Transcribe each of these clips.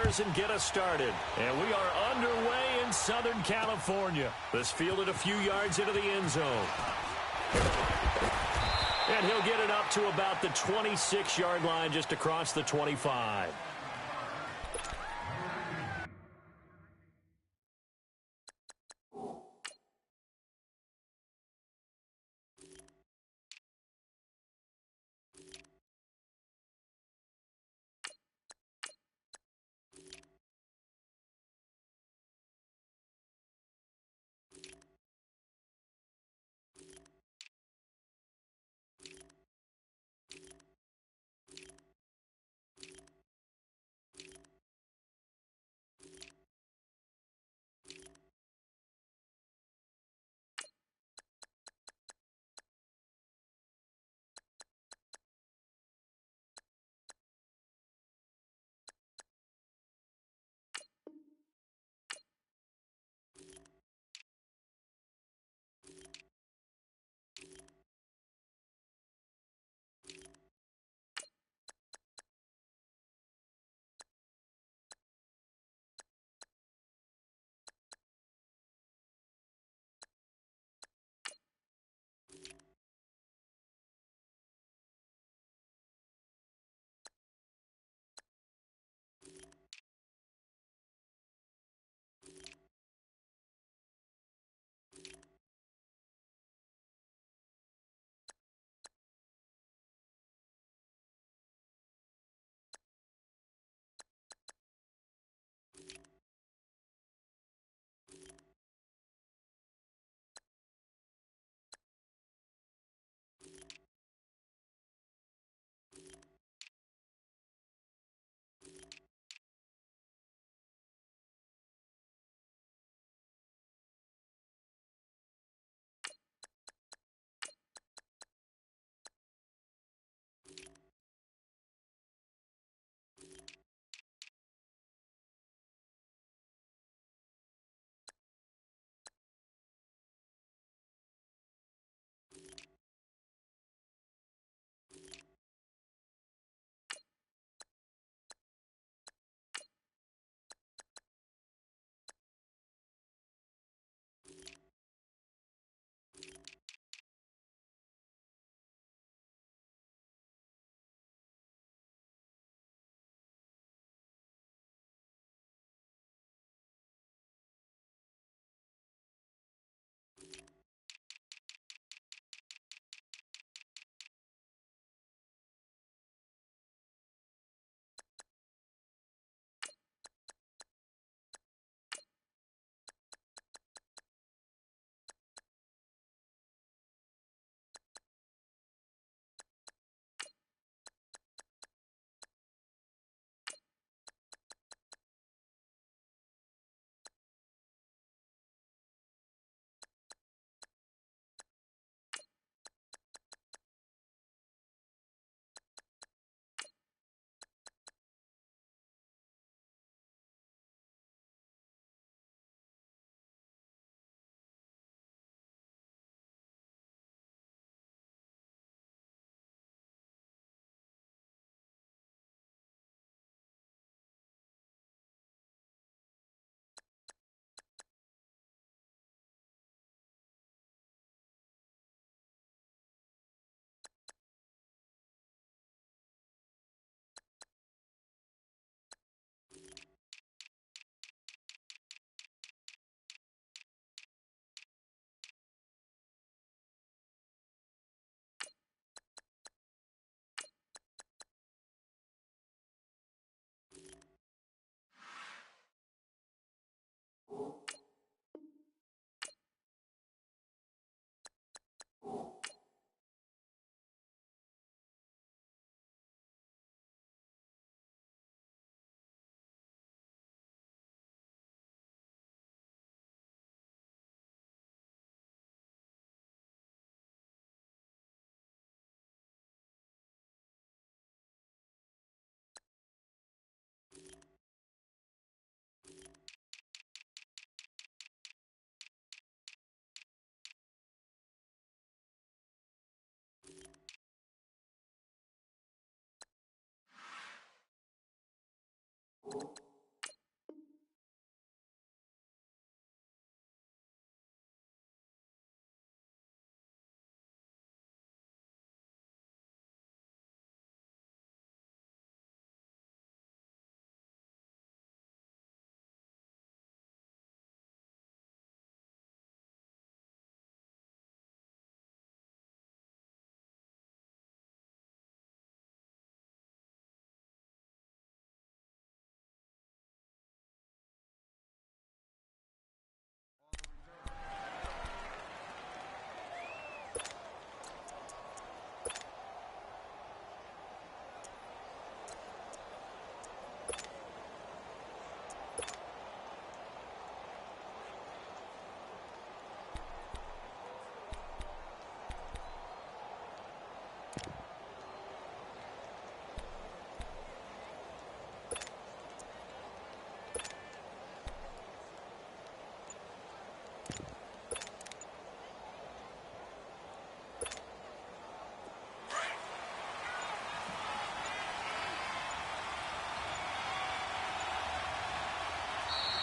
runners and get us started. And we are underway in Southern California. This fielded a few yards into the end zone. And he'll get it up to about the 26-yard line just across the 25.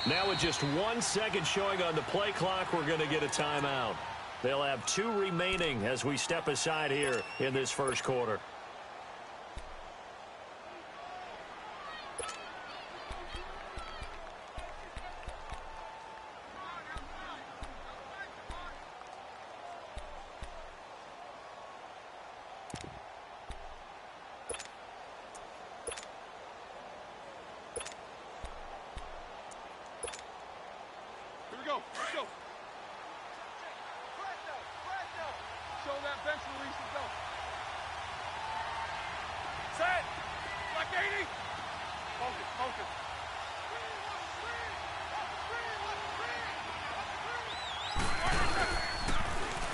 Now with just 1 second showing on the play clock, we're going to get a timeout. They'll have 2 remaining as we step aside here in this first quarter.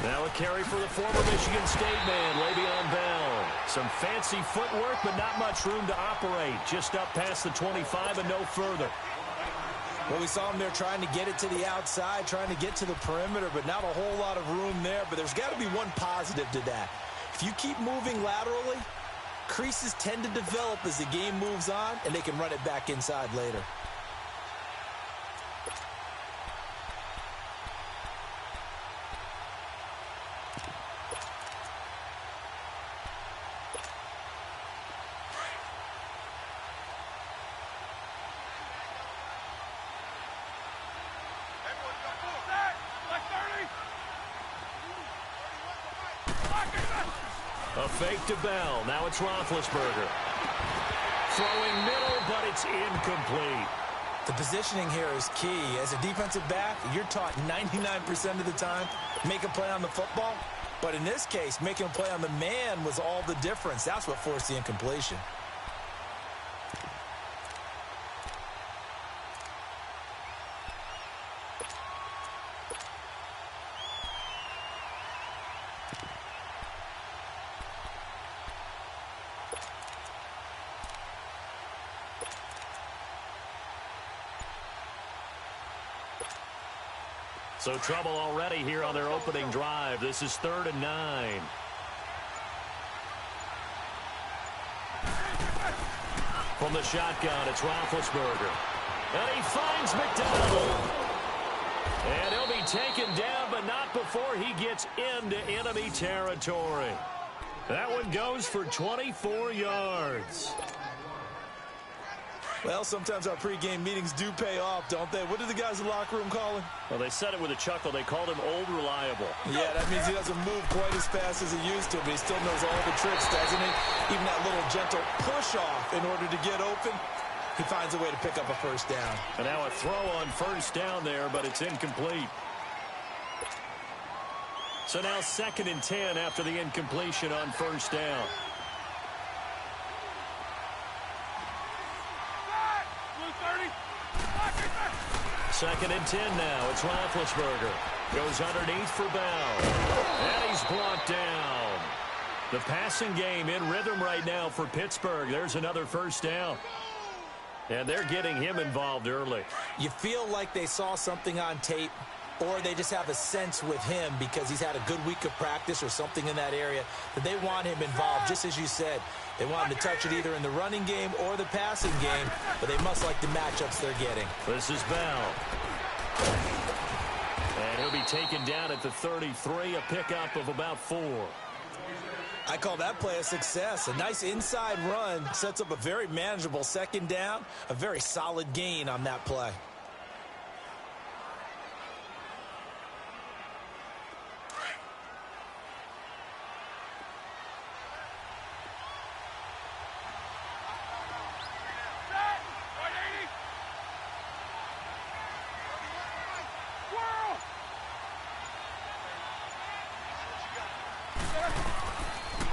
Now a carry for the former Michigan State man, Le'Veon Bell. Some fancy footwork, but not much room to operate. Just up past the 25 and no further. Well, we saw him there trying to get it to the outside, trying to get to the perimeter, but not a whole lot of room there. But there's got to be one positive to that. If you keep moving laterally, creases tend to develop as the game moves on, and they can run it back inside later. A fake to Bell. Now it's Roethlisberger. Throwing middle, but it's incomplete. The positioning here is key. As a defensive back, you're taught 99% of the time, make a play on the football. But in this case, making a play on the man was all the difference. That's what forced the incompletion. So trouble already here on their opening drive. This is 3rd and 9. From the shotgun, it's Roethlisberger. And he finds McDonald. And he'll be taken down, but not before he gets into enemy territory. That one goes for 24 yards. Well, sometimes our pregame meetings do pay off, don't they? What did the guys in the locker room call him? Well, they said it with a chuckle. They called him Old Reliable. Yeah, that means he doesn't move quite as fast as he used to, but he still knows all the tricks, doesn't he? Even that little gentle push-off in order to get open, he finds a way to pick up a first down. And now a throw on first down there, but it's incomplete. So now 2nd and 10 after the incompletion on first down. Second and 10 now. It's Roethlisberger. Goes underneath for Bell. And he's brought down. The passing game in rhythm right now for Pittsburgh. There's another first down. And they're getting him involved early. You feel like they saw something on tape, or they just have a sense with him because he's had a good week of practice or something in that area that they want him involved, just as you said. They want him to touch it either in the running game or the passing game, but they must like the matchups they're getting. This is Bell. And he'll be taken down at the 33, a pickup of about 4. I call that play a success. A nice inside run sets up a very manageable second down, a very solid gain on that play.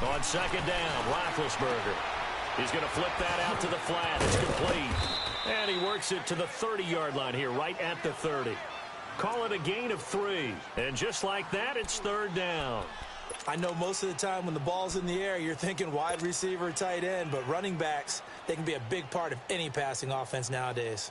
On second down, Roethlisberger. He's going to flip that out to the flat. It's complete. And he works it to the 30-yard line here, right at the 30. Call it a gain of 3. And just like that, it's 3rd down. I know most of the time when the ball's in the air, you're thinking wide receiver, tight end, but running backs, they can be a big part of any passing offense nowadays.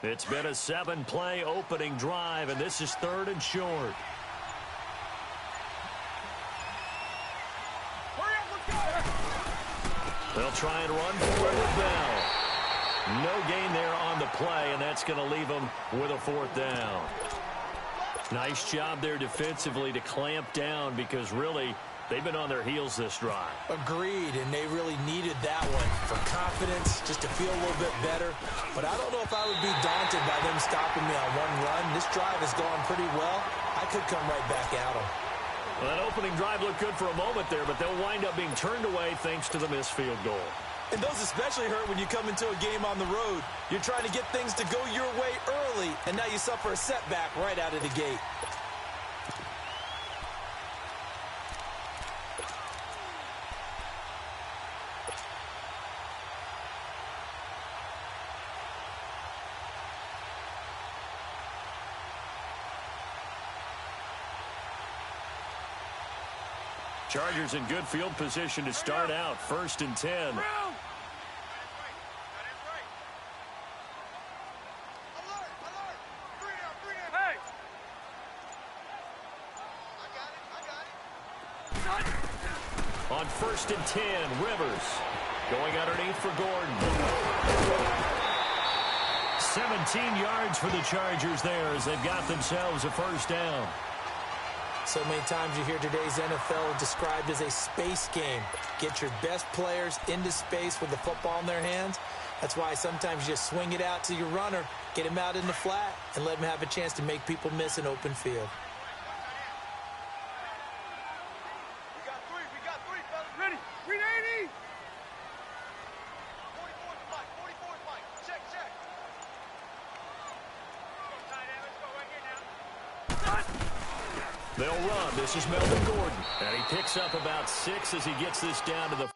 It's been a 7-play opening drive, and this is 3rd and short. They'll try and run for it with Bell. No gain there on the play, and that's going to leave them with a 4th down. Nice job there defensively to clamp down because really they've been on their heels this drive. Agreed, and they really needed that one for confidence, just to feel a little bit better. But I don't know if I would be daunted by them stopping me on one run. This drive has gone pretty well. I could come right back at them. Well, that opening drive looked good for a moment there, but they'll wind up being turned away thanks to the missed field goal. And those especially hurt when you come into a game on the road. You're trying to get things to go your way early, and now you suffer a setback right out of the gate. Chargers in good field position to start out. 1st and 10. On 1st and 10, Rivers going underneath for Gordon. 17 yards for the Chargers there as they've got themselves a 1st down. So many times you hear today's NFL described as a space game. Get your best players into space with the football in their hands. That's why sometimes you just swing it out to your runner, get him out in the flat, and let him have a chance to make people miss an open field. We got three, fellas. Ready? Read 80. 44 is Mike. 44 is Mike. Check. They'll run. This is Melvin Gordon. And he picks up about 6 as he gets this down to the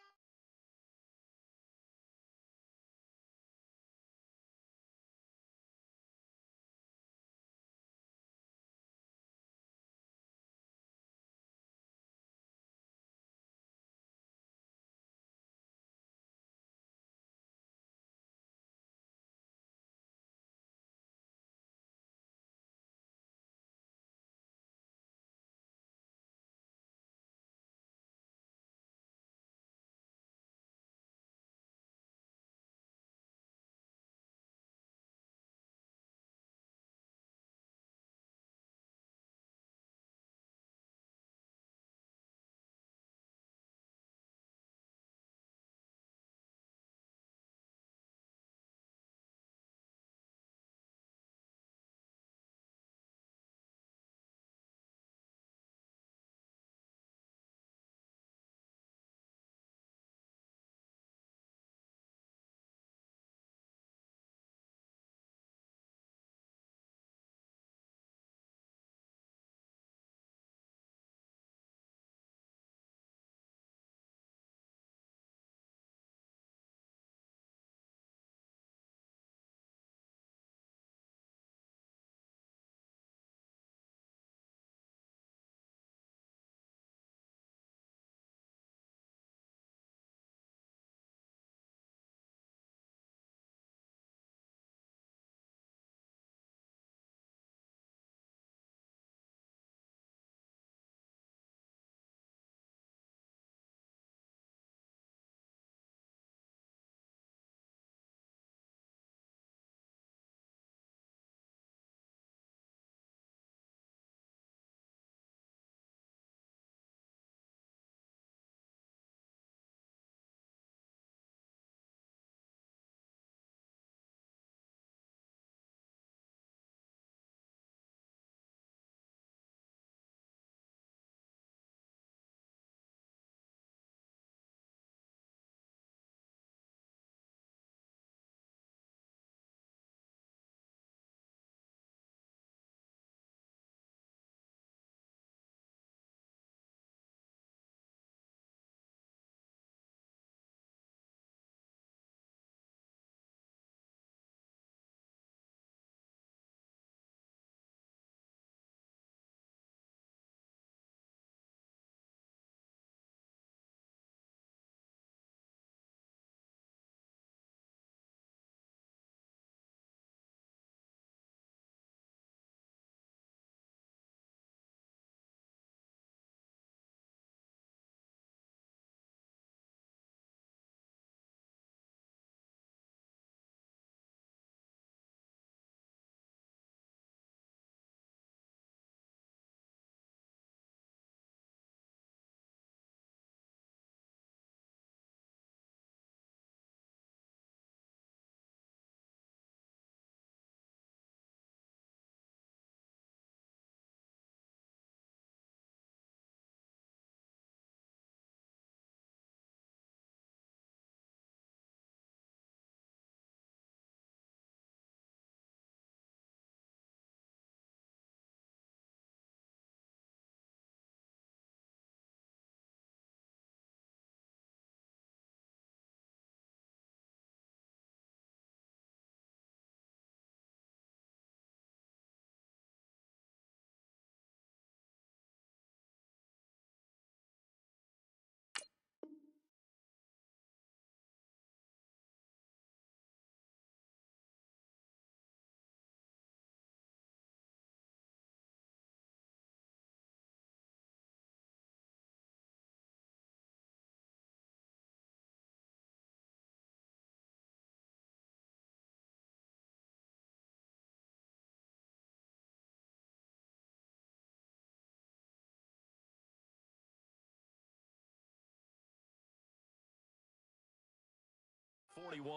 41. Lay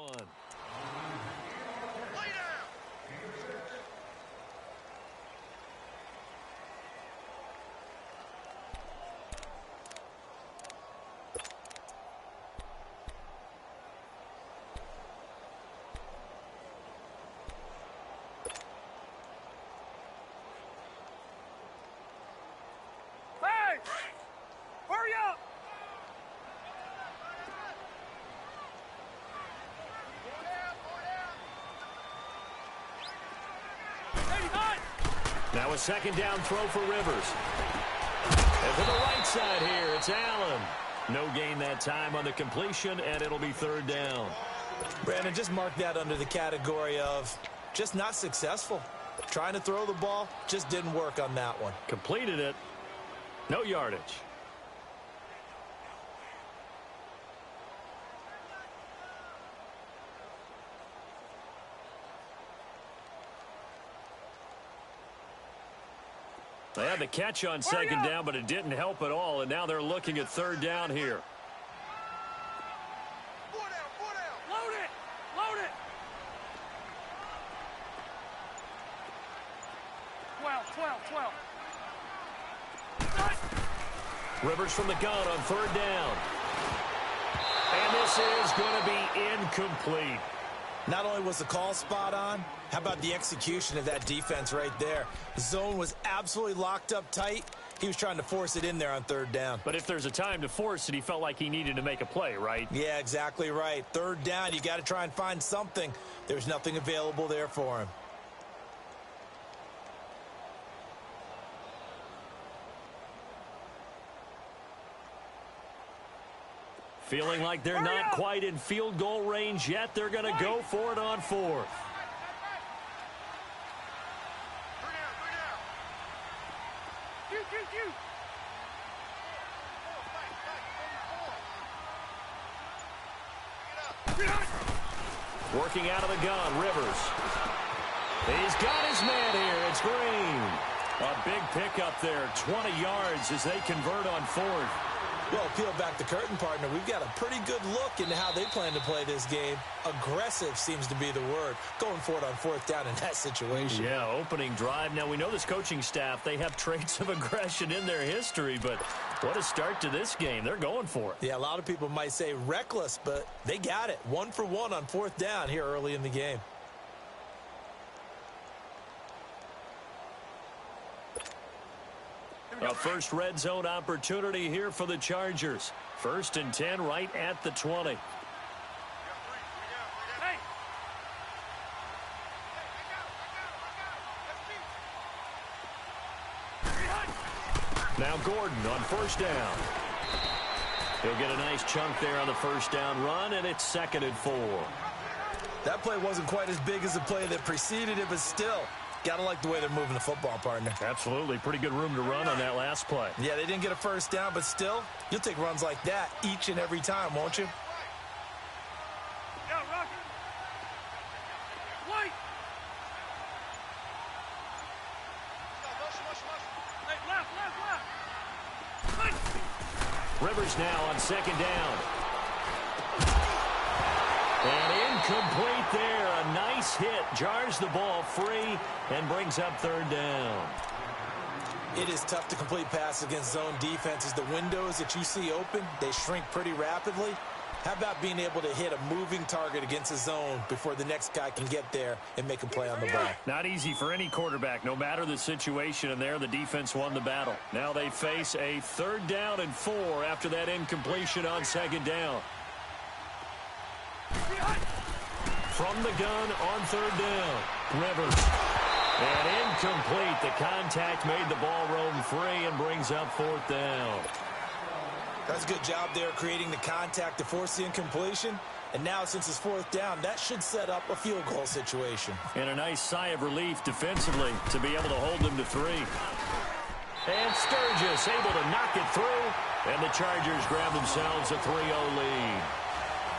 down. Hey! Hurry up! Now a second down throw for Rivers. And to the right side here, it's Allen. No gain that time on the completion, and it'll be third down. Brandon, just mark that under the category of just not successful. Trying to throw the ball, just didn't work on that one. Completed it. No yardage. They had the catch on second down, but it didn't help at all, and now they're looking at third down here. 4 down, 4 down. Load it! Load it! 12. Rivers from the gun on third down. And this is going to be incomplete. Not only was the call spot on, how about the execution of that defense right there? The zone was absolutely locked up tight. He was trying to force it in there on third down. But if there's a time to force it, he felt like he needed to make a play, right? Yeah, exactly right. Third down, you got to try and find something. There's nothing available there for him. Feeling like they're not quite in field goal range yet. They're going to go for it on fourth. 3 down. You. Working out of the gun, Rivers. He's got his man here. It's Green. A big pickup there, 20 yards as they convert on fourth. Well, peel back the curtain, partner. We've got a pretty good look into how they plan to play this game. Aggressive seems to be the word. Going for it on fourth down in that situation. Yeah, opening drive. Now, we know this coaching staff, they have traits of aggression in their history, but what a start to this game. They're going for it. Yeah, a lot of people might say reckless, but they got it. 1 for 1 on fourth down here early in the game. A first red zone opportunity here for the Chargers. 1st and 10 right at the 20. Hey! Now Gordon on first down. He'll get a nice chunk there on the first down run, and it's 2nd and 4. That play wasn't quite as big as the play that preceded it, but still, gotta like the way they're moving the football, partner. Absolutely. Pretty good room to run on that last play. Yeah, they didn't get a first down, but still, you'll take runs like that each and every time, won't you? Yeah, Rocky. White. Hey, left. Rivers now on 2nd down. And incomplete there. A nice hit. Jars the ball free and brings up 3rd down. It is tough to complete passes against zone defenses. The windows that you see open, they shrink pretty rapidly. How about being able to hit a moving target against a zone before the next guy can get there and make a play on the ball? Not easy for any quarterback, no matter the situation, and there the defense won the battle. Now they face a 3rd down and 4 after that incompletion on 2nd down. From the gun on 3rd down, Rivers. And incomplete. The contact made the ball roam free and brings up 4th down. That's a good job there creating the contact to force the incompletion. And now, since it's 4th down, that should set up a field goal situation. And a nice sigh of relief defensively to be able to hold them to 3. And Sturgis able to knock it through. And the Chargers grab themselves a 3-0 lead.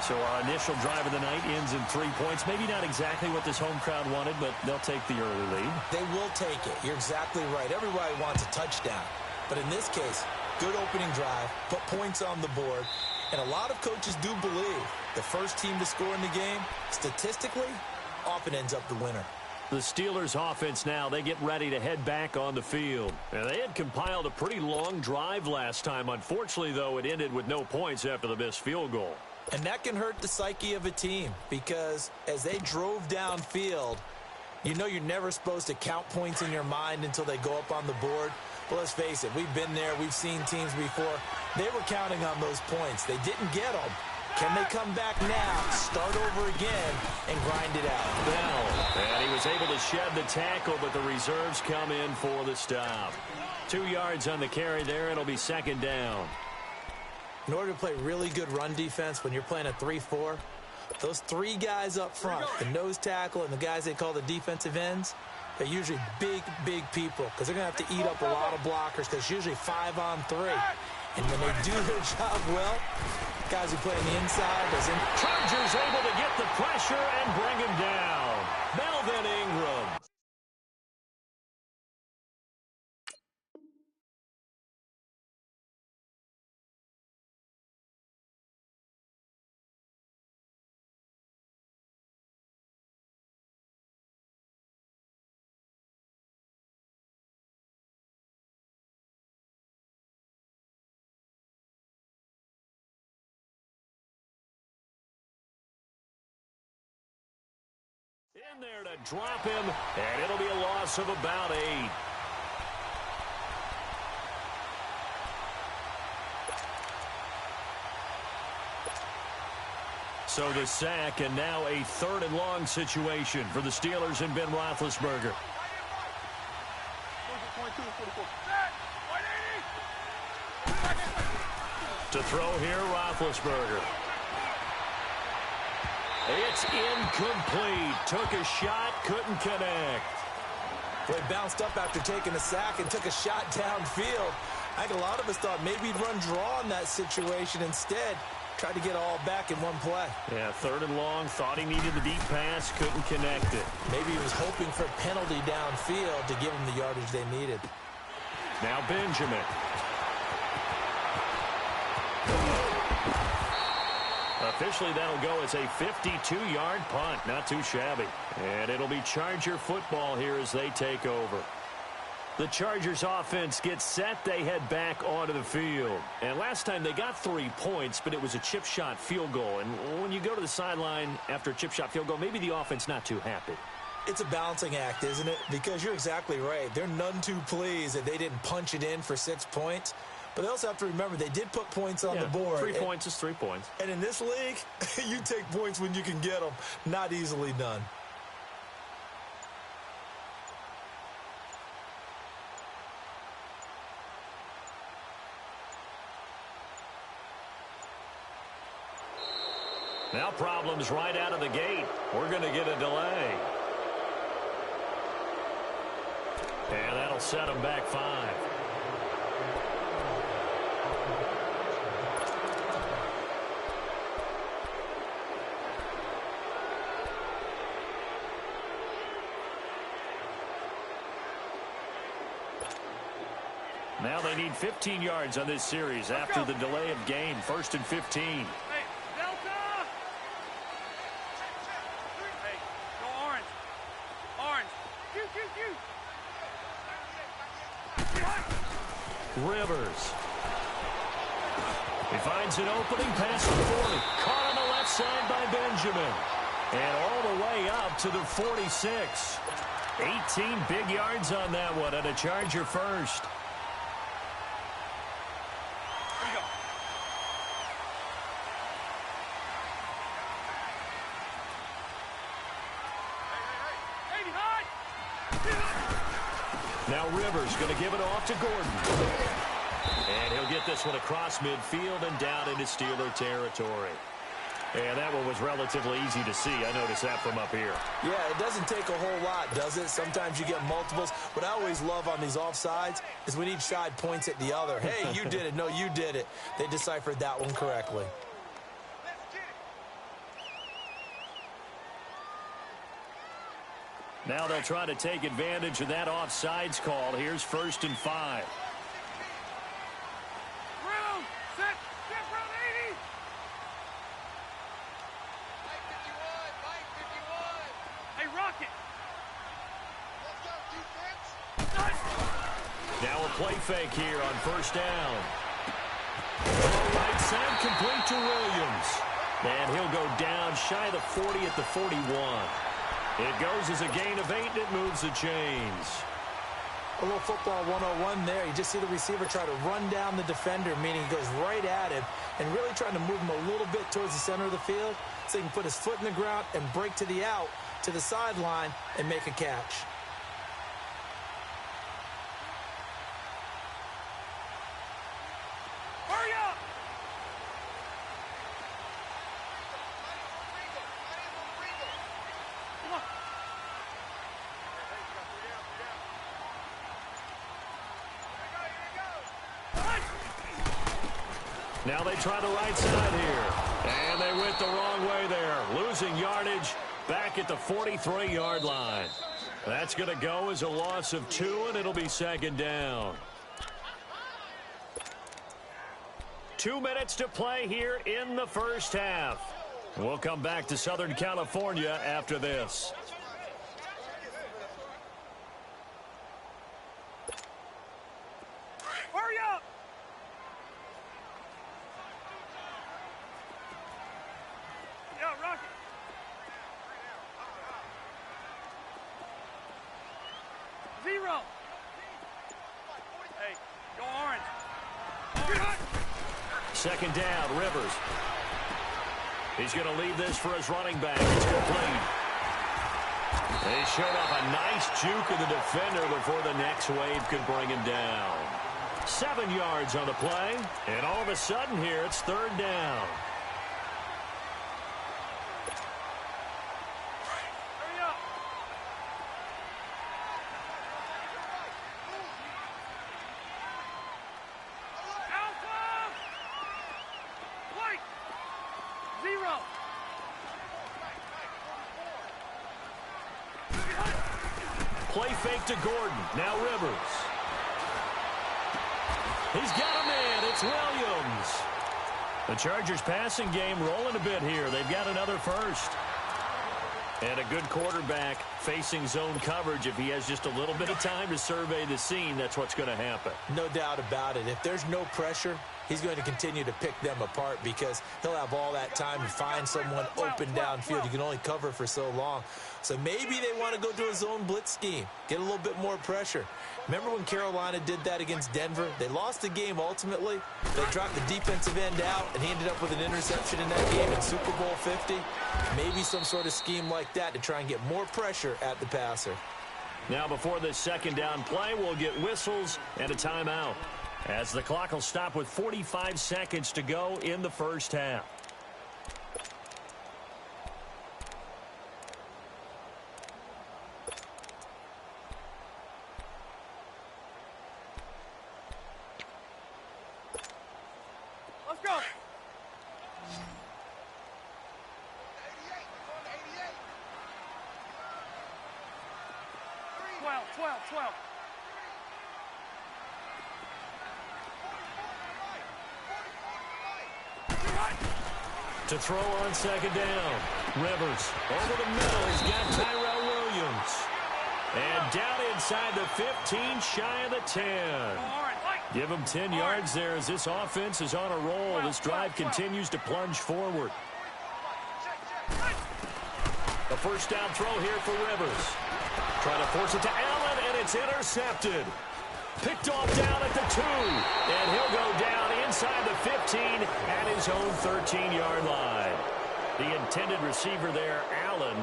So our initial drive of the night ends in 3 points. Maybe not exactly what this home crowd wanted, but they'll take the early lead. They will take it. You're exactly right. Everybody wants a touchdown. But in this case, good opening drive, put points on the board, And a lot of coaches do believe the first team to score in the game, statistically, often ends up the winner. The Steelers offense now, they get ready to head back on the field. And they had compiled a pretty long drive last time. Unfortunately, though, it ended with no points after the missed field goal. And that can hurt the psyche of a team because as they drove downfield, you know you're never supposed to count points in your mind until they go up on the board. But let's face it, we've been there. We've seen teams before. They were counting on those points. They didn't get them. Can they come back now, start over again, and grind it out? Bell, and he was able to shed the tackle, but the reserves come in for the stop. 2 yards on the carry there. It'll be second down. In order to play really good run defense when you're playing a 3-4, those three guys up front, the nose tackle and the guys they call the defensive ends, they're usually big, big people because they're going to have to eat up a lot of blockers because it's usually 5-on-3. And when they do their job well, guys who play on the inside, Chargers able to get the pressure and bring him down. Melvin Ingram. In there to drop him, and it'll be a loss of about 8. So the sack, and now a 3rd and long situation for the Steelers and Ben Roethlisberger. To throw here, Roethlisberger. It's incomplete. Took a shot, couldn't connect. Well, he bounced up after taking a sack and took a shot downfield. I think a lot of us thought maybe he'd run draw in that situation. Instead, tried to get all back in one play. Yeah, 3rd and long. Thought he needed the deep pass, couldn't connect it. Maybe he was hoping for a penalty downfield to give him the yardage they needed. Now Benjamin. Officially, that'll go as a 52-yard punt. Not too shabby. And it'll be Charger football here as they take over. The Chargers offense gets set. They head back onto the field. And last time they got 3 points, but it was a chip shot field goal. And when you go to the sideline after a chip shot field goal, maybe the offense not too happy. It's a balancing act, isn't it? Because you're exactly right. They're none too pleased that they didn't punch it in for 6 points. But they also have to remember they did put points on the board. 3 points is 3 points. And in this league, you take points when you can get them. Not easily done. Now problems right out of the gate. We're going to get a delay. And that'll set them back 5. Now they need 15 yards on this series after the delay of game. 1st and 15. Hey, Delta! Hey, go orange. Orange. Q. Rivers. He finds an opening pass to 40. Caught on the left side by Benjamin. And all the way up to the 46. 18 big yards on that one, and a Charger first. Now Rivers going to give it off to Gordon. And he'll get this one across midfield and down into Steeler territory. And that one was relatively easy to see. I noticed that from up here. Yeah, it doesn't take a whole lot, does it? Sometimes you get multiples. What I always love on these offsides is when each side points at the other. Hey, you did it. No, you did it. They deciphered that one correctly. Now they'll try to take advantage of that offsides call. Here's 1st and 5. Now a play fake here on first down. Right side complete to Williams. And he'll go down shy of the 40 at the 41. It goes as a gain of 8, and it moves the chains. A little football 101 there. You just see the receiver try to run down the defender, meaning he goes right at him and really trying to move him a little bit towards the center of the field so he can put his foot in the ground and break to the out, to the sideline, and make a catch. Hurry up! Come on. Now they try the right side here. And they went the wrong way there. Losing yardage back at the 43-yard line. That's going to go as a loss of 2, and it'll be second down. 2 minutes to play here in the first half. We'll come back to Southern California after this. Hurry up! Yeah, Rocky. Zero. Hey, go orange. Orange. Second down, Rivers. He's going to leave this for his running back. It's complete. And he showed off a nice juke of the defender before the next wave could bring him down. 7 yards on the play. And all of a sudden here, it's third down. Hurry up. Alpha! White! Zero. Play fake to Gordon. Now Rivers. He's got a man. It's Williams. The Chargers passing game rolling a bit here. They've got another first. And a good quarterback facing zone coverage. If he has just a little bit of time to survey the scene, that's what's going to happen. No doubt about it. If there's no pressure, he's going to continue to pick them apart because he'll have all that time to find someone open downfield. You can only cover for so long. So maybe they want to go to a zone blitz scheme, get a little bit more pressure. Remember when Carolina did that against Denver? They lost the game ultimately. They dropped the defensive end out, and he ended up with an interception in that game in Super Bowl 50. Maybe some sort of scheme like that to try and get more pressure at the passer. Now before this second down play, we'll get whistles and a timeout, as the clock will stop with 45 seconds to go in the first half. Let's go. 12. To throw on second down. Rivers over the middle. He's got Tyrell Williams. And down inside the 15, shy of the 10. Give him 10 yards there as this offense is on a roll. This drive continues to plunge forward. A first down throw here for Rivers. Trying to force it to Allen, and it's intercepted. Picked off down at the 2, and he'll go down inside the 15 at his own 13-yard line. The intended receiver there, Allen.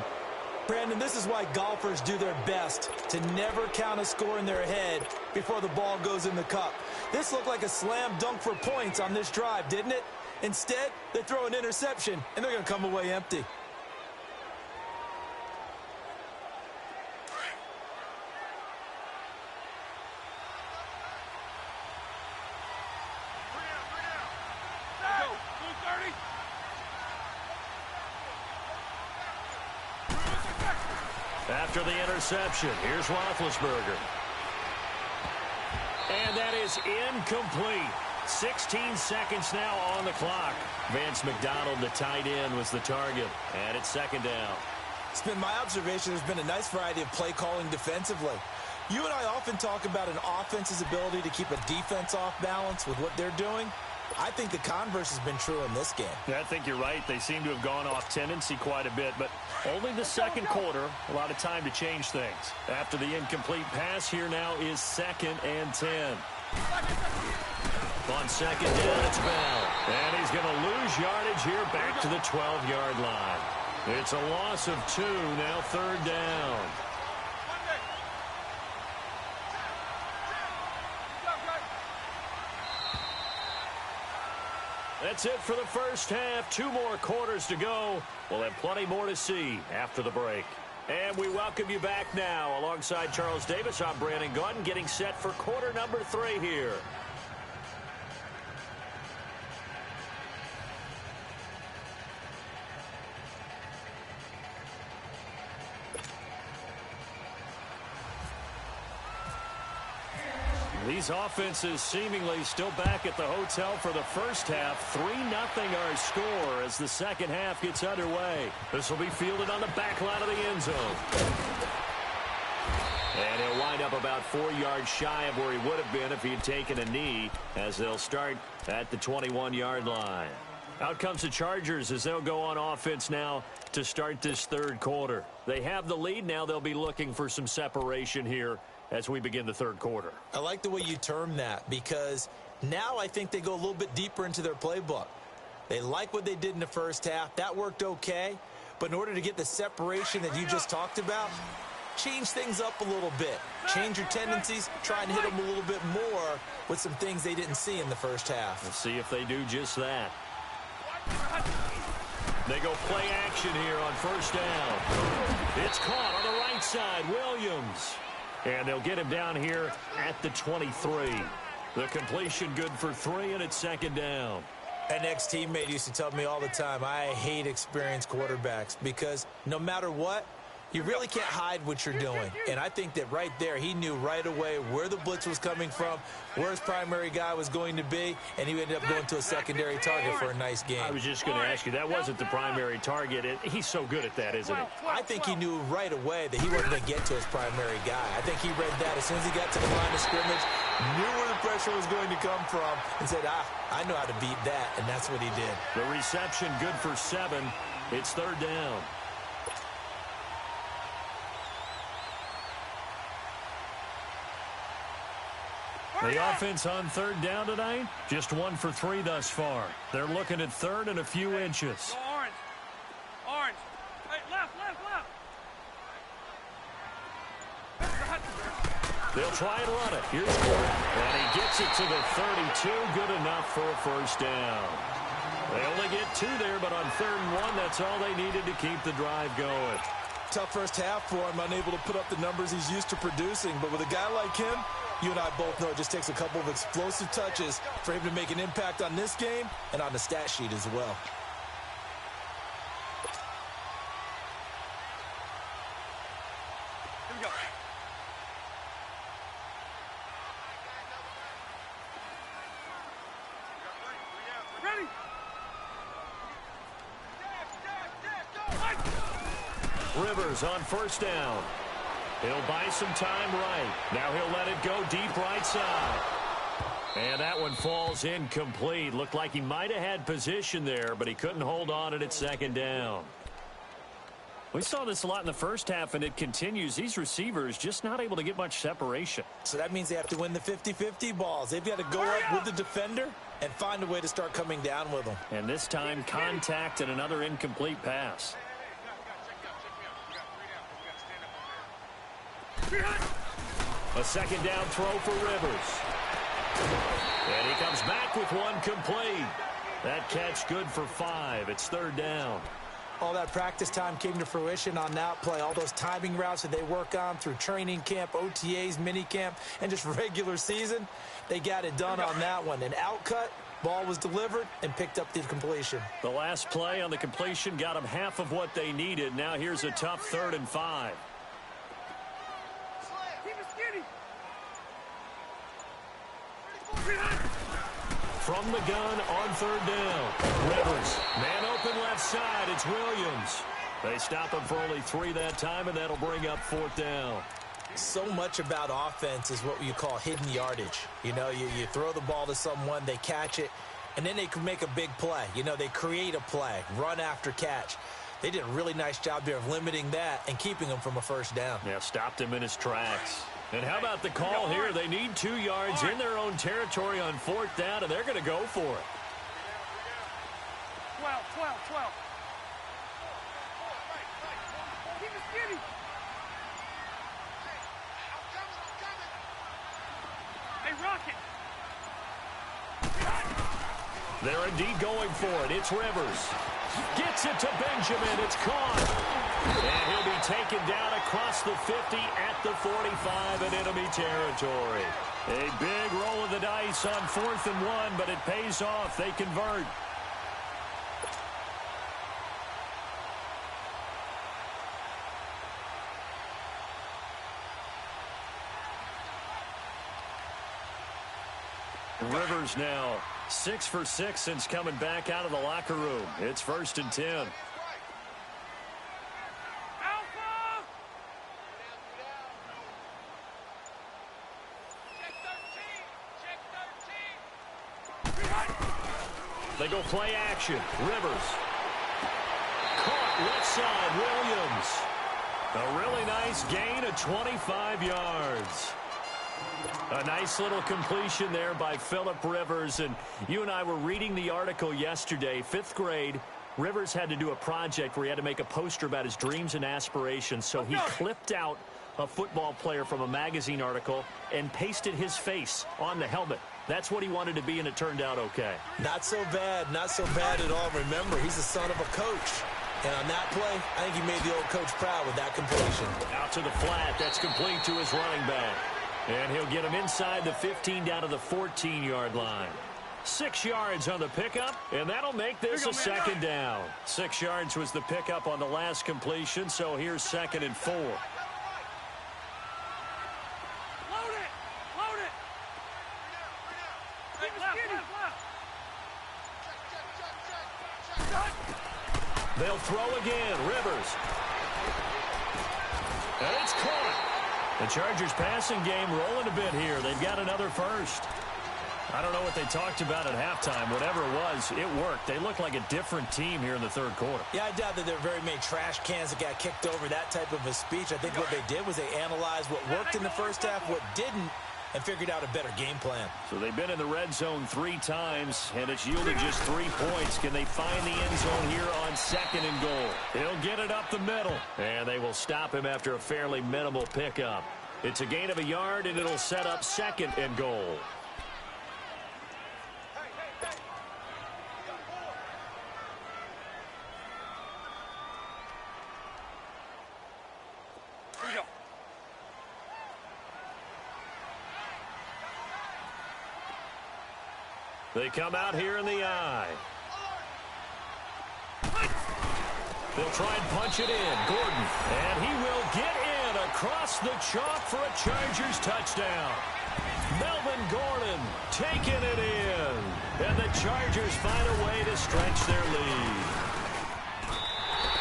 Brandon, this is why golfers do their best to never count a score in their head before the ball goes in the cup. This looked like a slam dunk for points on this drive, didn't it? Instead, they throw an interception, and they're going to come away empty. After the interception, here's Roethlisberger. And that is incomplete. 16 seconds now on the clock. Vance McDonald, the tight end, was the target. And it's second down. It's been my observation there's been a nice variety of play calling defensively. You and I often talk about an offense's ability to keep a defense off balance with what they're doing. I think the converse has been true in this game. Yeah, I think you're right. They seem to have gone off tendency quite a bit, but only the second quarter, a lot of time to change things. After the incomplete pass, here now is 2nd and 10. On 2nd down, it's Bell. And he's going to lose yardage here back to the 12-yard line. It's a loss of 2, now 3rd down. That's it for the first half. 2 more quarters to go. We'll have plenty more to see after the break. And we welcome you back now. Alongside Charles Davis, I'm Brandon Gaudin, getting set for quarter number 3 here. These offenses seemingly still back at the hotel for the first half. 3-0 our score as the second half gets underway. This will be fielded on the back line of the end zone. And he'll wind up about 4 yards shy of where he would have been if he had taken a knee, as they'll start at the 21-yard line. Out comes the Chargers as they'll go on offense now to start this third quarter. They have the lead now. They'll be looking for some separation here as we begin the third quarter. I like the way you term that, because now I think they go a little bit deeper into their playbook. They like what they did in the first half. That worked okay. But in order to get the separation that you just talked about, change things up a little bit. Change your tendencies. Try and hit them a little bit more with some things they didn't see in the first half. Let's see if they do just that. They go play action here on first down. It's caught on the right side. Williams. And they'll get him down here at the 23. The completion good for 3, and it's 2nd down. An ex-teammate used to tell me all the time, I hate experienced quarterbacks, because no matter what, you really can't hide what you're doing. And I think that right there, he knew right away where the blitz was coming from, where his primary guy was going to be, and he ended up going to a secondary target for a nice game. I was just going to ask you, that wasn't the primary target. He's so good at that, isn't he? I think he knew right away that he wasn't going to get to his primary guy. I think he read that as soon as he got to the line of scrimmage, knew where the pressure was going to come from, and said, I know how to beat that, and that's what he did. The reception good for 7. It's 3rd down. The offense on 3rd down tonight, just 1 for 3 thus far. They're looking at 3rd and a few inches. Go orange. Orange. Hey, left. They'll try and run it. Here's Gordon. And he gets it to the 32. Good enough for a first down. They only get 2 there, but on 3rd and 1, that's all they needed to keep the drive going. Tough first half for him, unable to put up the numbers he's used to producing. But with a guy like him, you and I both know it just takes a couple of explosive touches for him to make an impact on this game and on the stat sheet as well. Here we go. Ready? Rivers on first down. He'll buy some time right. Now he'll let it go deep right side. And that one falls incomplete. Looked like he might have had position there, but he couldn't hold on at 2nd down. We saw this a lot in the first half, and it continues. These receivers just not able to get much separation. So that means they have to win the 50-50 balls. They've got to go up with the defender and find a way to start coming down with them. And this time, contact and another incomplete pass. A 2nd down throw for Rivers. And he comes back with one complete. That catch good for 5. It's 3rd down. All that practice time came to fruition on that play. All those timing routes that they work on through training camp, OTAs, minicamp, and just regular season, they got it done on that one. An outcut, ball was delivered, and picked up the completion. The last play on the completion got them half of what they needed. Now here's a tough 3rd and 5. From the gun on 3rd down. Rivers, man open left side. It's Williams. They stop him for only 3 that time, and that'll bring up 4th down. So much about offense is what you call hidden yardage. You know, you throw the ball to someone, they catch it, and then they can make a big play. You know, they create a play, run after catch. They did a really nice job there of limiting that and keeping him from a first down. Yeah, stopped him in his tracks. And how about the call here? They need 2 yards in their own territory on 4th down, and they're going to go for it. 12. Keep it skinny. Hey, Rocket. They're indeed going for it. It's Rivers. Gets it to Benjamin. It's caught. And he'll be taken down across the 50 at the 45 in enemy territory. A big roll of the dice on 4th and 1, but it pays off. They convert. Rivers now 6 for 6 since coming back out of the locker room. It's 1st and 10. Alpha! Check 13. They go play action. Rivers. Caught left side. Williams. A really nice gain of 25 yards. A nice little completion there by Phillip Rivers. And you and I were reading the article yesterday. 5th grade, Rivers had to do a project where he had to make a poster about his dreams and aspirations. So he clipped out a football player from a magazine article and pasted his face on the helmet. That's what he wanted to be, and it turned out okay. Not so bad at all. Remember, he's the son of a coach. And on that play, I think he made the old coach proud with that completion. Out to the flat. That's complete to his running back. And he'll get him inside the 15 down to the 14-yard line. 6 yards on the pickup, and that'll make this a 2nd down. 6 yards was the pickup on the last completion, so here's 2nd and 4. Load it! Hey, left. They'll throw again. Rivers. And it's caught. The Chargers passing game rolling a bit here. They've got another first. I don't know what they talked about at halftime. Whatever it was, it worked. They look like a different team here in the 3rd quarter. Yeah, I doubt that there are very many trash cans that got kicked over, that type of a speech. I think what they did was they analyzed what worked in the first half, what didn't, and figured out a better game plan. So they've been in the red zone 3 times, and it's yielded just 3 points. Can they find the end zone here on 2nd and goal? He'll get it up the middle, and they will stop him after a fairly minimal pickup. It's a gain of a yard, and it'll set up 2nd and goal. They come out here in the eye. They'll try and punch it in. Gordon. And he will get in across the chalk for a Chargers touchdown. Melvin Gordon taking it in. And the Chargers find a way to stretch their lead.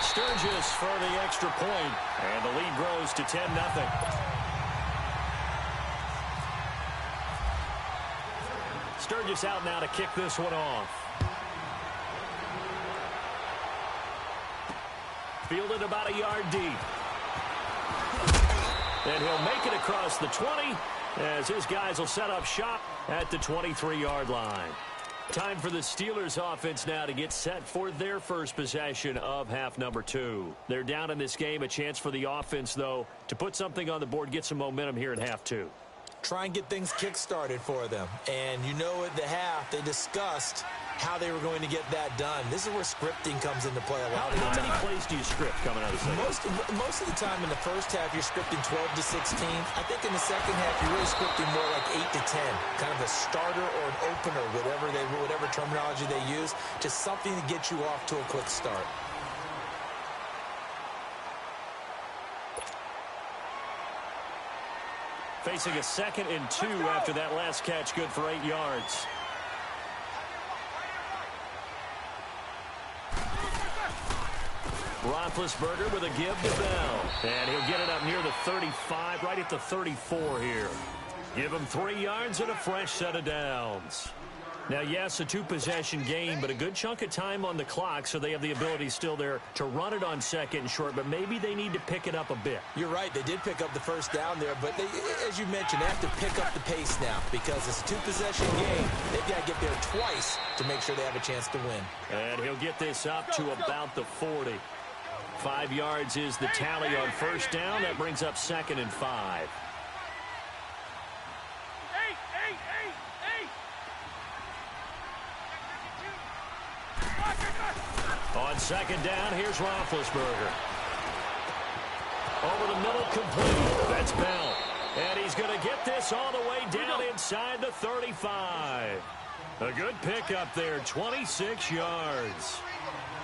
Sturgis for the extra point. And the lead grows to 10-0. Sturgis out now to kick this one off. Fielded about a yard deep. And he'll make it across the 20 as his guys will set up shop at the 23-yard line. Time for the Steelers offense now to get set for their first possession of half number 2. They're down in this game. A chance for the offense, though, to put something on the board, get some momentum here in half 2. Try and get things kick-started for them. And you know at the half, they discussed how they were going to get that done. This is where scripting comes into play a lot of the time. How many plays do you script coming out of the second? Most of the time in the first half, you're scripting 12 to 16. I think in the second half, you're really scripting more like 8 to 10. Kind of a starter or an opener, whatever terminology they use. Just something to get you off to a quick start. Facing a 2nd and 2 after that last catch, good for 8 yards. Roethlisberger with a give to Bell. And he'll get it up near the 35, right at the 34 here. Give him 3 yards and a fresh set of downs. Now, yes, a 2-possession game, but a good chunk of time on the clock, so they have the ability still there to run it on second and short, but maybe they need to pick it up a bit. You're right. They did pick up the first down there, but they, as you mentioned, they have to pick up the pace now because it's a 2-possession game. They've got to get there twice to make sure they have a chance to win. And he'll get this up to about the 40. 5 yards is the tally on first down. That brings up 2nd and 5. On second down, here's Roethlisberger. Over the middle, complete. That's Bell. And he's going to get this all the way down inside the 35. A good pickup there, 26 yards.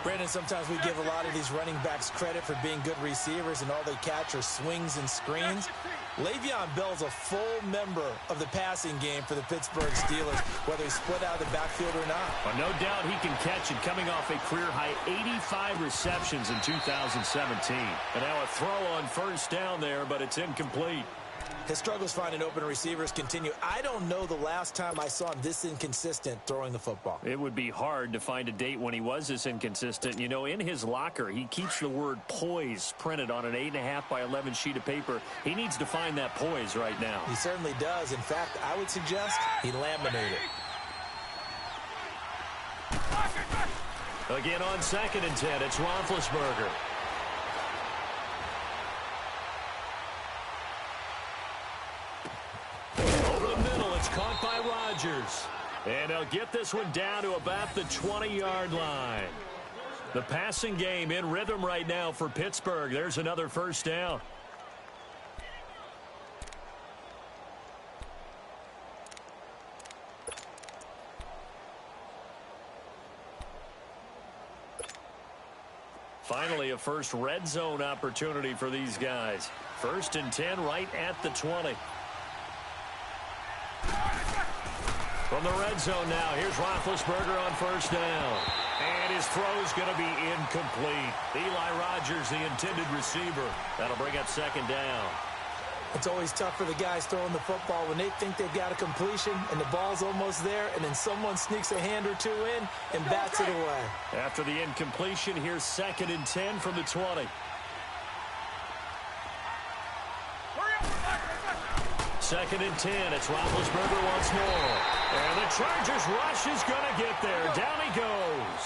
Brandon, sometimes we give a lot of these running backs credit for being good receivers, and all they catch are swings and screens. Le'Veon Bell's a full member of the passing game for the Pittsburgh Steelers, whether he's split out of the backfield or not. Well, no doubt he can catch it, coming off a career-high 85 receptions in 2017. And now a throw on first down there, but it's incomplete. His struggles finding open receivers continue. I don't know the last time I saw him this inconsistent throwing the football. It would be hard to find a date when he was this inconsistent. You know, in his locker, he keeps the word poise printed on an 8.5 by 11 sheet of paper. He needs to find that poise right now. He certainly does. In fact, I would suggest he laminated it. Again on 2nd and 10, it's Roethlisberger. Caught by Rodgers. And he'll get this one down to about the 20-yard line. The passing game in rhythm right now for Pittsburgh. There's another first down. Finally, a first red zone opportunity for these guys. 1st and 10 right at the 20. From the red zone now, here's Roethlisberger on first down. And his throw's going to be incomplete. Eli Rogers, the intended receiver. That'll bring up 2nd down. It's always tough for the guys throwing the football when they think they've got a completion and the ball's almost there, and then someone sneaks a hand or two in and bats it away. After the incompletion, here's 2nd and 10 from the 20. 2nd and 10. It's Roethlisberger once more. And the Chargers rush is going to get there. Down he goes.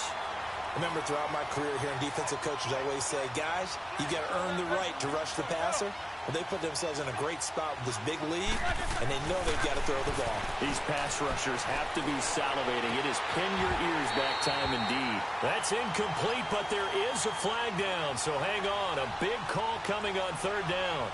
Remember, throughout my career here in defensive coaches, I always say, guys, you got to earn the right to rush the passer. Well, they put themselves in a great spot with this big lead, and they know they've got to throw the ball. These pass rushers have to be salivating. It is pin your ears back time indeed. That's incomplete, but there is a flag down, so hang on. A big call coming on 3rd down.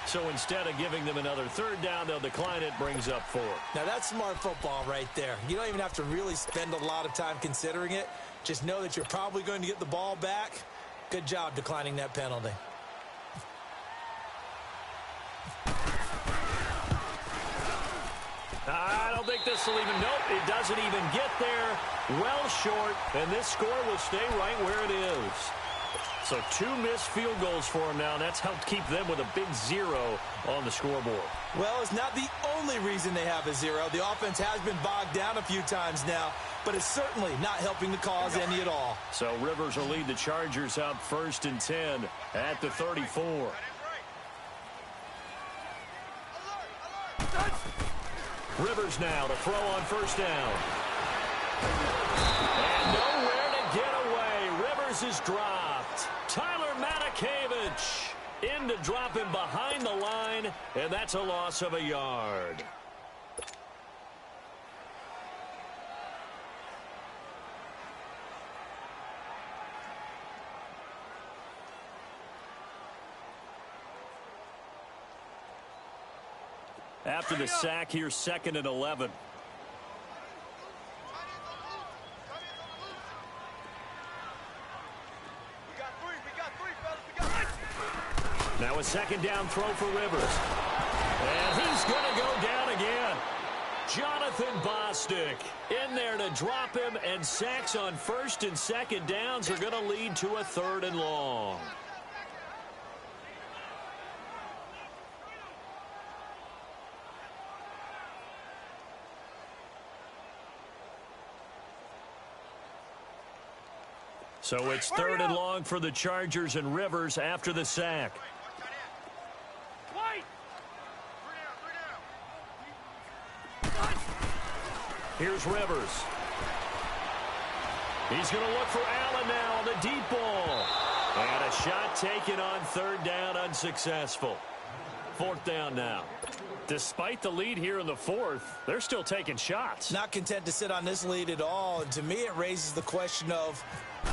So instead of giving them another 3rd down, they'll decline it, brings up 4. Now, that's smart football right there. You don't even have to really spend a lot of time considering it. Just know that you're probably going to get the ball back. Good job declining that penalty. I don't think this will even, nope, it doesn't even get there. Well short, and this score will stay right where it is. So 2 missed field goals for him now. That's helped keep them with a big 0 on the scoreboard. Well, it's not the only reason they have a 0. The offense has been bogged down a few times now, but it's certainly not helping the cause any at all. So Rivers will lead the Chargers out 1st and 10 at the 34. Rivers now to throw on first down. And nowhere to get away. Rivers is dropped. Tyler Matakevich in to drop him behind the line, and that's a loss of a yard. After the sack, here's 2nd and 11. Now a 2nd down throw for Rivers. And he's going to go down again. Jonathan Bostic in there to drop him, and sacks on first and second downs are going to lead to a 3rd and long. So it's 3rd and long for the Chargers, and Rivers after the sack. Here's Rivers. He's going to look for Allen now on the deep ball. And a shot taken on 3rd down, unsuccessful. 4th down now. Despite the lead here in the 4th, they're still taking shots. Not content to sit on this lead at all. And to me, it raises the question of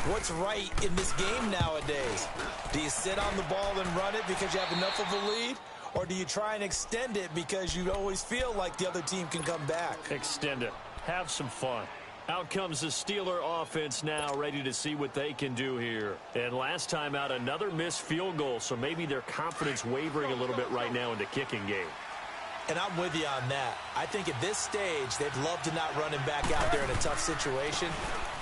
what's right in this game nowadays. Do you sit on the ball and run it because you have enough of a lead? Or do you try and extend it because you always feel like the other team can come back? Extend it. Have some fun. Out comes the Steeler offense now, ready to see what they can do here. And last time out, another missed field goal, so maybe their confidence wavering a little bit right now in the kicking game. And I'm with you on that. I think at this stage, they'd love to not run him back out there in a tough situation.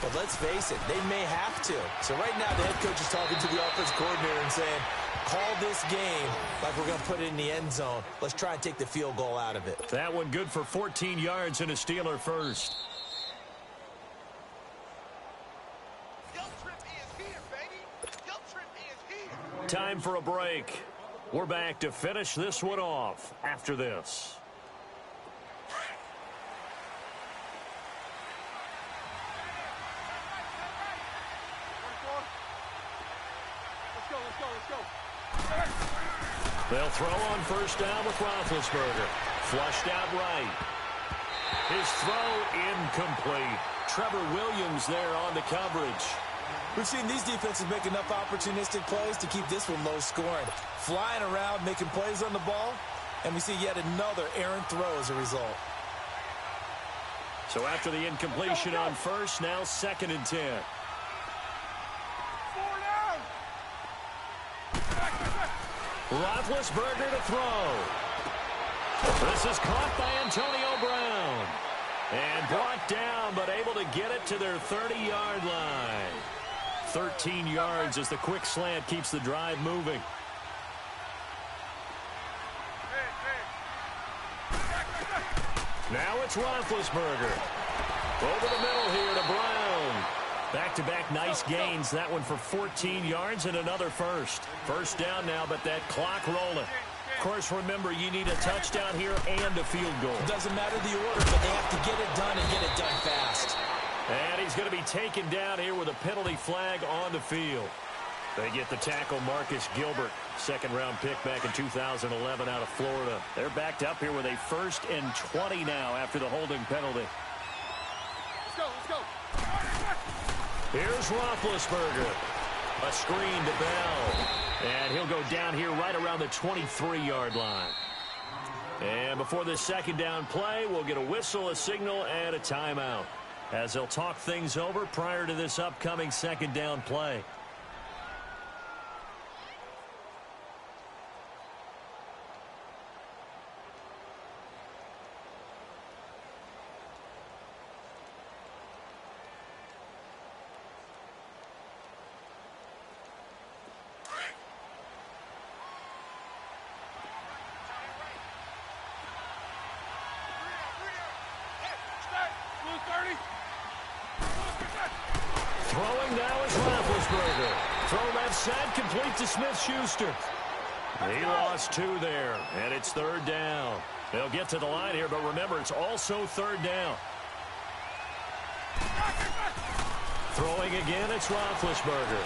But let's face it, they may have to. So right now, the head coach is talking to the offensive coordinator and saying, call this game like we're going to put it in the end zone. Let's try and take the field goal out of it. That one good for 14 yards and a Steeler first. Time for a break. We're back to finish this one off after this. They'll throw on first down with Roethlisberger. Flushed out right. His throw incomplete. Trevor Williams there on the coverage. We've seen these defenses make enough opportunistic plays to keep this one low scoring. Flying around, making plays on the ball, and we see yet another errant throw as a result. So after the incompletion on first, now 2nd and 10. Roethlisberger to throw. This is caught by Antonio Brown. And brought down, but able to get it to their 30-yard line. 13 yards as the quick slant keeps the drive moving. Now it's Roethlisberger. Over the middle here to Brown. Back-to-back nice gains. That one for 14 yards and another first. First down now, but that clock rolling. Of course, remember, you need a touchdown here and a field goal. It doesn't matter the order, but they have to get it done and get it done fast. And he's going to be taken down here with a penalty flag on the field. They get the tackle, Marcus Gilbert, 2nd-round pick back in 2011 out of Florida. They're backed up here with a 1st and 20 now after the holding penalty. Let's go. Here's Roethlisberger. A screen to Bell. And he'll go down here right around the 23-yard line. And before this 2nd down play, we'll get a whistle, a signal, and a timeout, as they'll talk things over prior to this upcoming 2nd down play. Throwing now is Roethlisberger. Throw left side, complete to Smith-Schuster. He lost 2 there, and it's 3rd down. They'll get to the line here, but remember, it's also 3rd down. Throwing again, it's Roethlisberger.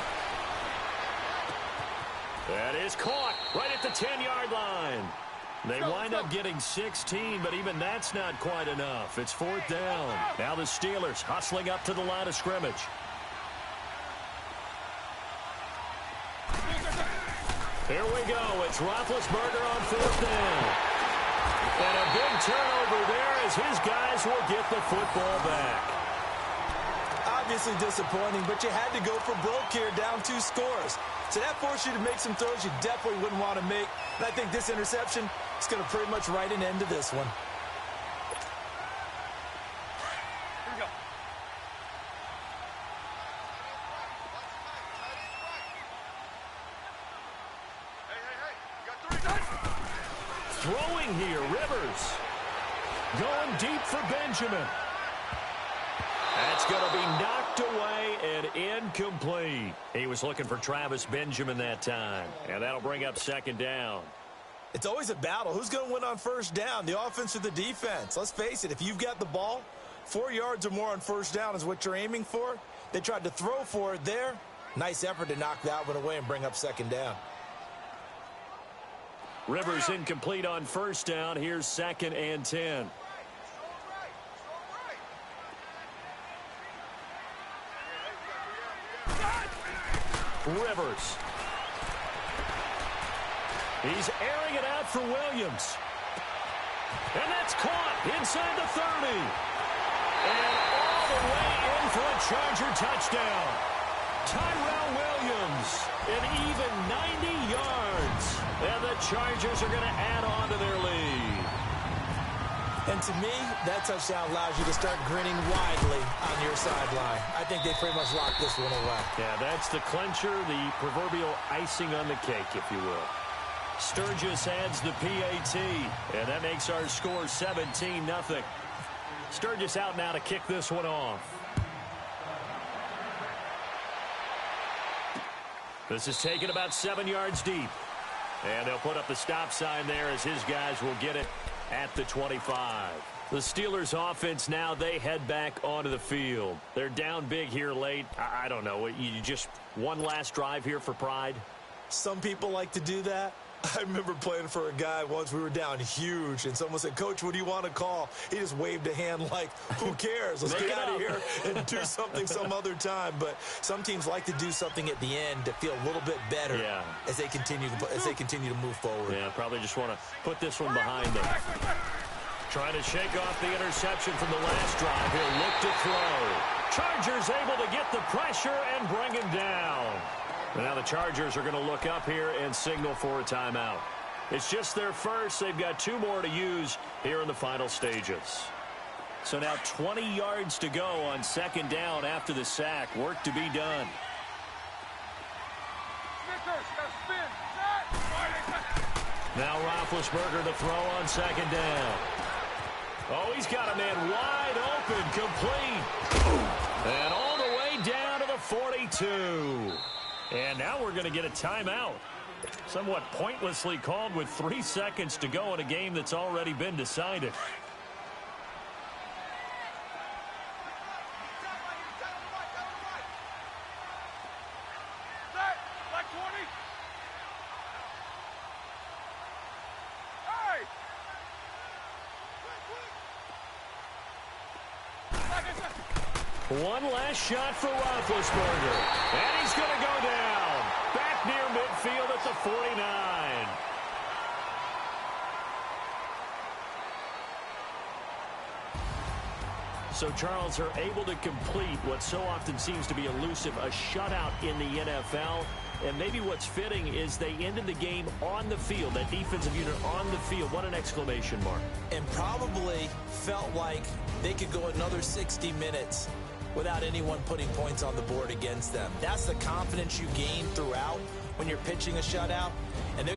That is caught right at the 10-yard line. They wind up getting 16, but even that's not quite enough. It's 4th down. Now the Steelers hustling up to the line of scrimmage. Here we go. It's Roethlisberger on 4th down. And a big turnover there as his guys will get the football back. Obviously disappointing, but you had to go for broke here, down 2 scores. So that forced you to make some throws you definitely wouldn't want to make. And I think this interception is going to pretty much write an end to this one. throwing here. Rivers going deep for Benjamin. That's going to be knocked away and incomplete. He was looking for Travis Benjamin that time. And that'll bring up second down. It's always a battle. Who's going to win on first down, the offense or the defense? Let's face it, if you've got the ball, 4 yards or more on first down is what you're aiming for. They tried to throw for it there. Nice effort to knock that one away and bring up second down. Rivers incomplete on first down. Here's 2nd and 10. Rivers. He's airing it out for Williams. And that's caught inside the 30. And all the way in for a Charger touchdown. Tyrell Williams, an even 90 yards. And the Chargers are going to add on to their lead. And to me, that touchdown allows you to start grinning widely on your sideline. I think they pretty much locked this one away. Yeah, that's the clincher, the proverbial icing on the cake, if you will. Sturgis adds the PAT, and that makes our score 17-0. Sturgis out now to kick this one off. This is taken about 7 yards deep. And they'll put up the stop sign there as his guys will get it at the 25. The Steelers offense now, they head back onto the field. They're down big here late. I don't know. You just one last drive here for pride? Some people like to do that. I remember playing for a guy once. We were down huge, and someone said, "Coach, what do you want to call?" He just waved a hand like, who cares? Let's get out of here and do something some other time. But some teams like to do something at the end to feel a little bit better as they continue to move forward. Yeah, probably just want to put this one behind them. Trying to shake off the interception from the last drive. He'll look to throw. Chargers able to get the pressure and bring him down. And now the Chargers are going to look up here and signal for a timeout. It's just their first. They've got 2 more to use here in the final stages. So now 20 yards to go on 2nd down after the sack. Work to be done. Now Roethlisberger to throw on 2nd down. Oh, he's got a man wide open, complete. And all the way down to the 42. And now we're going to get a timeout. Somewhat pointlessly called with 3 seconds to go in a game that's already been decided. One last shot for Roethlisberger. And he's going to go down. Back near midfield at the 49. So Charles are able to complete what so often seems to be elusive, a shutout in the NFL. And maybe what's fitting is they ended the game on the field, that defensive unit on the field. What an exclamation mark. And probably felt like they could go another 60 minutes without anyone putting points on the board against them. That's the confidence you gain throughout when you're pitching a shutout. And